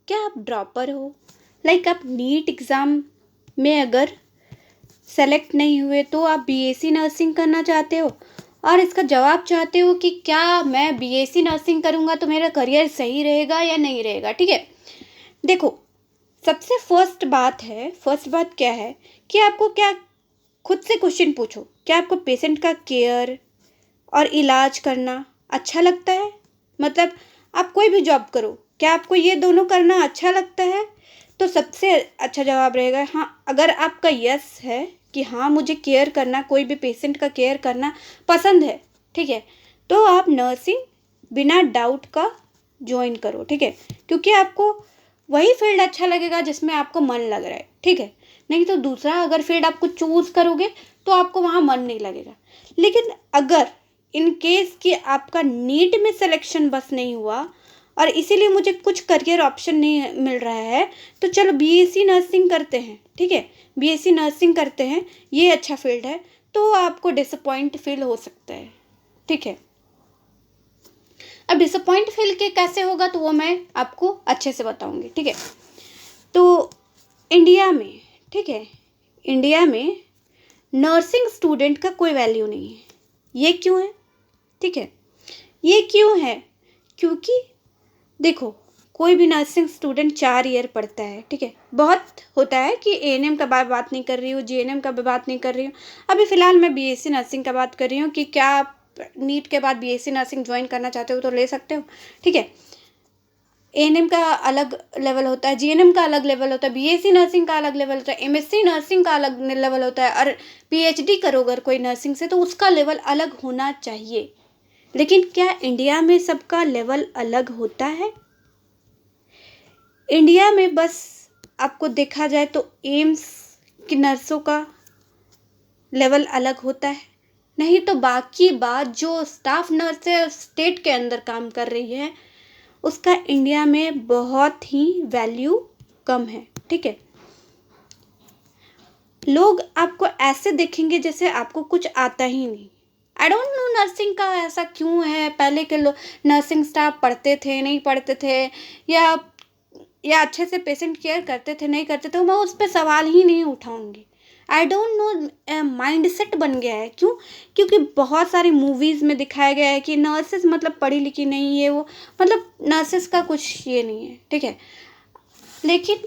क्या आप ड्रॉपर हो? लाइक आप नीट एग्ज़ाम में अगर सेलेक्ट नहीं हुए तो आप बीएससी नर्सिंग करना चाहते हो और इसका जवाब चाहते हो कि क्या मैं बीएससी नर्सिंग करूँगा तो मेरा करियर सही रहेगा या नहीं रहेगा। ठीक है, देखो सबसे फर्स्ट बात क्या है कि आपको क्या खुद से क्वेश्चन पूछो, क्या आपको पेशेंट का केयर और इलाज करना अच्छा लगता है? मतलब आप कोई भी जॉब करो, क्या आपको ये दोनों करना अच्छा लगता है? तो सबसे अच्छा जवाब रहेगा हाँ। अगर आपका यस है कि हाँ मुझे केयर करना, कोई भी पेशेंट का केयर करना पसंद है, ठीक है, तो आप नर्सिंग बिना डाउट का ज्वाइन करो। ठीक है, क्योंकि आपको वही फील्ड अच्छा लगेगा जिसमें आपको मन लग रहा है। ठीक है, नहीं तो दूसरा अगर फील्ड आपको चूज़ करोगे तो आपको वहाँ मन नहीं लगेगा। लेकिन अगर इन केस कि आपका नीट में सिलेक्शन बस नहीं हुआ और इसीलिए मुझे कुछ करियर ऑप्शन नहीं मिल रहा है, तो चलो बीएससी नर्सिंग करते हैं। ठीक है, बीएससी नर्सिंग करते हैं, ये अच्छा फील्ड है, तो आपको डिसअपॉइंट फील हो सकता है। ठीक है, अब डिसअपॉइंट फील के कैसे होगा तो वो मैं आपको अच्छे से बताऊंगी। ठीक है, तो इंडिया में, ठीक है, इंडिया में नर्सिंग स्टूडेंट का कोई वैल्यू नहीं है। ये क्यों है? ठीक है, ये क्यों है? क्योंकि देखो कोई भी नर्सिंग स्टूडेंट 4 ईयर पढ़ता है। ठीक है, बहुत होता है कि एएनएम का बात नहीं कर रही हूँ, जीएनएम का बात नहीं कर रही हूँ, अभी फ़िलहाल मैं बीएससी नर्सिंग का बात कर रही हूँ कि क्या आप नीट के बाद बीएससी नर्सिंग ज्वाइन करना चाहते हो तो ले सकते हो। ठीक है, एएनएम का अलग लेवल होता है, जीएनएम का अलग लेवल होता है, बीएससी नर्सिंग का अलग लेवल होता है, एमएससी नर्सिंग का अलग लेवल होता है, और पीएचडी करो अगर कोई नर्सिंग से तो उसका लेवल अलग होना चाहिए। लेकिन क्या इंडिया में सबका लेवल अलग होता है? इंडिया में बस आपको देखा जाए तो एम्स की नर्सों का लेवल अलग होता है, नहीं तो बाकी बात जो स्टाफ नर्स है स्टेट के अंदर काम कर रही है उसका इंडिया में बहुत ही वैल्यू कम है। ठीक है, लोग आपको ऐसे देखेंगे जैसे आपको कुछ आता ही नहीं। आई डोंट नो नर्सिंग का ऐसा क्यों है, पहले के लोग नर्सिंग स्टाफ पढ़ते थे नहीं पढ़ते थे, या अच्छे से पेशेंट केयर करते थे नहीं करते थे, मैं उस पर सवाल ही नहीं उठाऊंगी। आई डोंट नो, माइंडसेट बन गया है। क्यों? क्योंकि बहुत सारी मूवीज़ में दिखाया गया है कि नर्सेस मतलब पढ़ी लिखी नहीं है, वो मतलब नर्सेस का कुछ ये नहीं है। ठीक है, लेकिन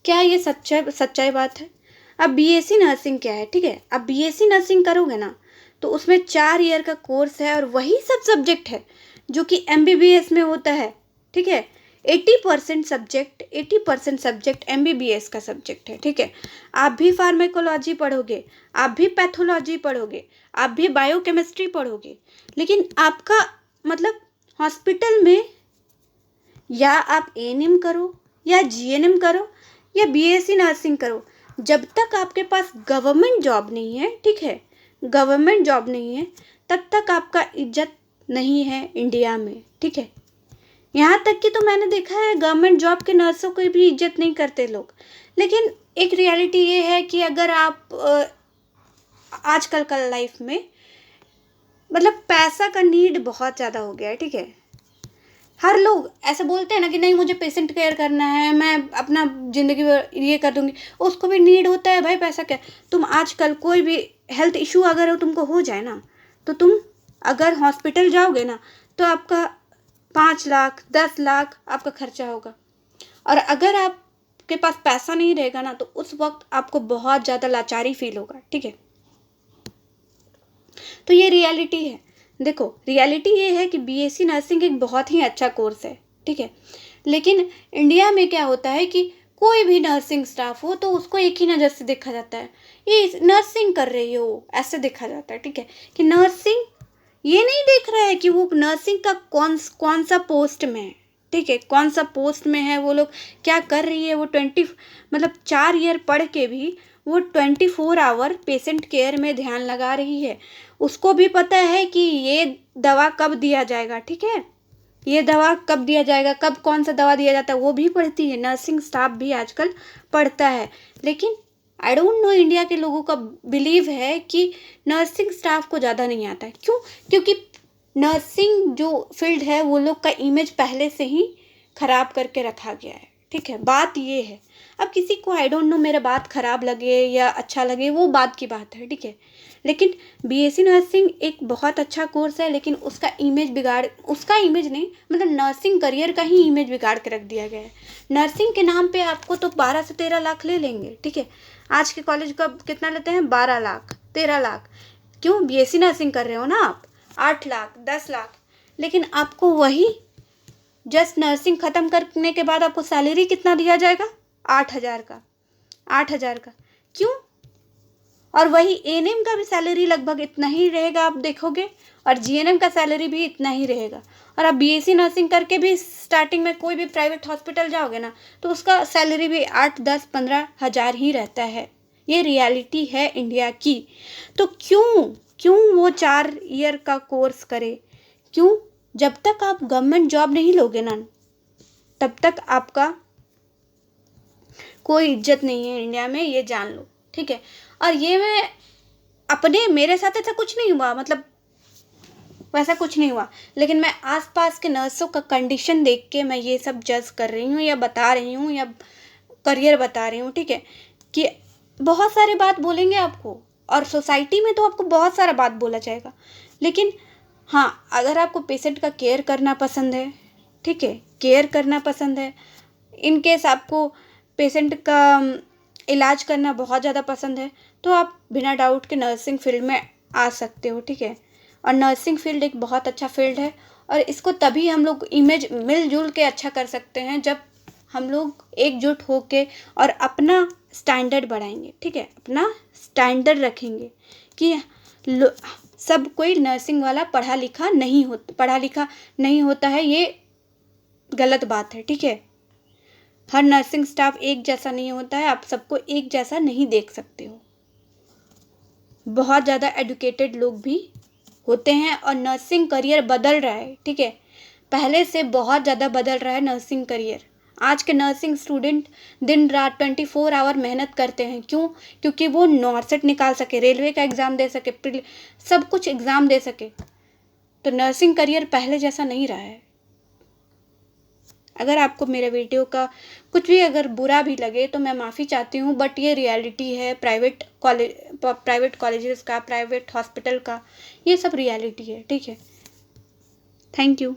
क्या ये सच्चाई बात है? अब बीएससी नर्सिंग क्या है? ठीक है, अब बीएससी नर्सिंग करोगे ना तो उसमें 4 ईयर का कोर्स है और वही सब सब्जेक्ट है जो कि एमबीबीएस में होता है। ठीक है, 80% सब्जेक्ट एमबीबीएस का सब्जेक्ट है। ठीक है, आप भी फार्मेकोलॉजी पढ़ोगे, आप भी पैथोलॉजी पढ़ोगे, आप भी बायोकेमिस्ट्री पढ़ोगे, लेकिन आपका मतलब हॉस्पिटल में या आप एएनएम करो या जीएनएम करो या बीएससी नर्सिंग करो, जब तक आपके पास गवर्नमेंट जॉब नहीं है, ठीक है, गवर्नमेंट जॉब नहीं है, तब तक आपका इज्जत नहीं है इंडिया में। ठीक है, यहाँ तक कि तो मैंने देखा है गवर्नमेंट जॉब के नर्सों को भी इज्जत नहीं करते लोग। लेकिन एक रियलिटी ये है कि अगर आप आजकल का लाइफ में मतलब पैसा का नीड बहुत ज़्यादा हो गया है। ठीक है, हर लोग ऐसे बोलते हैं ना कि नहीं मुझे पेशेंट केयर करना है, मैं अपना ज़िंदगी ये कर दूंगी, उसको भी नीड होता है भाई पैसा। क्या तुम आजकल कोई भी हेल्थ इशू अगर तुमको हो जाए ना तो तुम अगर हॉस्पिटल जाओगे ना तो आपका 5 लाख 10 लाख आपका खर्चा होगा, और अगर आपके पास पैसा नहीं रहेगा ना तो उस वक्त आपको बहुत ज़्यादा लाचारी फील होगा। ठीक है, तो ये रियलिटी है। देखो रियलिटी ये है कि बीएससी नर्सिंग एक बहुत ही अच्छा कोर्स है। ठीक है, लेकिन इंडिया में क्या होता है कि कोई भी नर्सिंग स्टाफ हो तो उसको एक ही नज़र से देखा जाता है, ये नर्सिंग कर रही हो ऐसे देखा जाता है। ठीक है, कि नर्सिंग ये नहीं देख रहा है कि वो नर्सिंग का कौन सा पोस्ट में है। ठीक है, कौन सा पोस्ट में है, वो लोग क्या कर रही है, वो 4 ईयर पढ़ के भी वो 24 आवर पेशेंट केयर में ध्यान लगा रही है। उसको भी पता है कि ये दवा कब दिया जाएगा। ठीक है, ये दवा कब दिया जाएगा, कब कौन सा दवा दिया जाता है, वो भी पढ़ती है। नर्सिंग स्टाफ भी आजकल पढ़ता है। लेकिन आई डोंट नो इंडिया के लोगों का बिलीव है कि नर्सिंग स्टाफ को ज़्यादा नहीं आता है। क्यों? क्योंकि नर्सिंग जो फील्ड है वो लोग का इमेज पहले से ही ख़राब करके रखा गया है। ठीक है, बात ये है। अब किसी को आई डोंट नो मेरा बात ख़राब लगे या अच्छा लगे, वो बात की बात है। ठीक है, लेकिन बीएससी नर्सिंग एक बहुत अच्छा कोर्स है, लेकिन उसका इमेज नहीं, मतलब नर्सिंग करियर का ही इमेज बिगाड़ के रख दिया गया है। नर्सिंग के नाम पे आपको तो 12 से 13 लाख ले लेंगे। ठीक है, आज के कॉलेज का कितना लेते हैं? 12 लाख, 13 लाख। क्यों? बीएससी नर्सिंग कर रहे हो ना आप, 8 लाख, 10 लाख। लेकिन आपको वही जस्ट नर्सिंग ख़त्म करने के बाद आपको सैलरी कितना दिया जाएगा? 8,000 का, 8,000 का। क्यों? और वही एएनएम का भी सैलरी लगभग इतना ही रहेगा, आप देखोगे, और जीएनएम का सैलरी भी इतना ही रहेगा। और आप बीएससी नर्सिंग करके भी स्टार्टिंग में कोई भी प्राइवेट हॉस्पिटल जाओगे ना, तो उसका सैलरी भी 8, 10, 15 हज़ार ही रहता है। ये रियलिटी है इंडिया की। तो क्यों वो 4 ईयर का कोर्स करे? क्यों? जब तक आप गवर्नमेंट जॉब नहीं लोगे ना, तब तक आपका कोई इज्जत नहीं है इंडिया में, ये जान लो। ठीक है, और ये मेरे साथ ऐसा कुछ नहीं हुआ, मतलब वैसा कुछ नहीं हुआ, लेकिन मैं आसपास के नर्सों का कंडीशन देख के मैं ये सब जज कर रही हूँ, या बता रही हूँ, या करियर बता रही हूँ। ठीक है, कि बहुत सारी बात बोलेंगे आपको, और सोसाइटी में तो आपको बहुत सारा बात बोला जाएगा, लेकिन हाँ, अगर आपको पेशेंट का केयर करना पसंद है, ठीक है, केयर करना पसंद है, इन केस आपको पेशेंट का इलाज करना बहुत ज़्यादा पसंद है, तो आप बिना डाउट के नर्सिंग फील्ड में आ सकते हो। ठीक है, और नर्सिंग फील्ड एक बहुत अच्छा फील्ड है, और इसको तभी हम लोग इमेज मिलजुल के अच्छा कर सकते हैं, जब हम लोग एकजुट होके और अपना स्टैंडर्ड बढ़ाएंगे। ठीक है, अपना स्टैंडर्ड रखेंगे कि सब कोई नर्सिंग वाला पढ़ा लिखा नहीं होता है, ये गलत बात है। ठीक है, हर नर्सिंग स्टाफ एक जैसा नहीं होता है, आप सबको एक जैसा नहीं देख सकते हो। बहुत ज़्यादा एजुकेटेड लोग भी होते हैं, और नर्सिंग करियर बदल रहा है। ठीक है, पहले से बहुत ज़्यादा बदल रहा है नर्सिंग करियर। आज के नर्सिंग स्टूडेंट दिन रात 24 आवर मेहनत करते हैं। क्यों? क्योंकि वो नॉर्सेट निकाल सके, रेलवे का एग्ज़ाम दे सके, सब कुछ एग्ज़ाम दे सके। तो नर्सिंग करियर पहले जैसा नहीं रहा है। अगर आपको मेरे वीडियो का कुछ भी अगर बुरा भी लगे तो मैं माफ़ी चाहती हूँ, बट ये रियलिटी है प्राइवेट कॉलेजेस का, प्राइवेट हॉस्पिटल का, ये सब रियलिटी है। ठीक है, थैंक यू।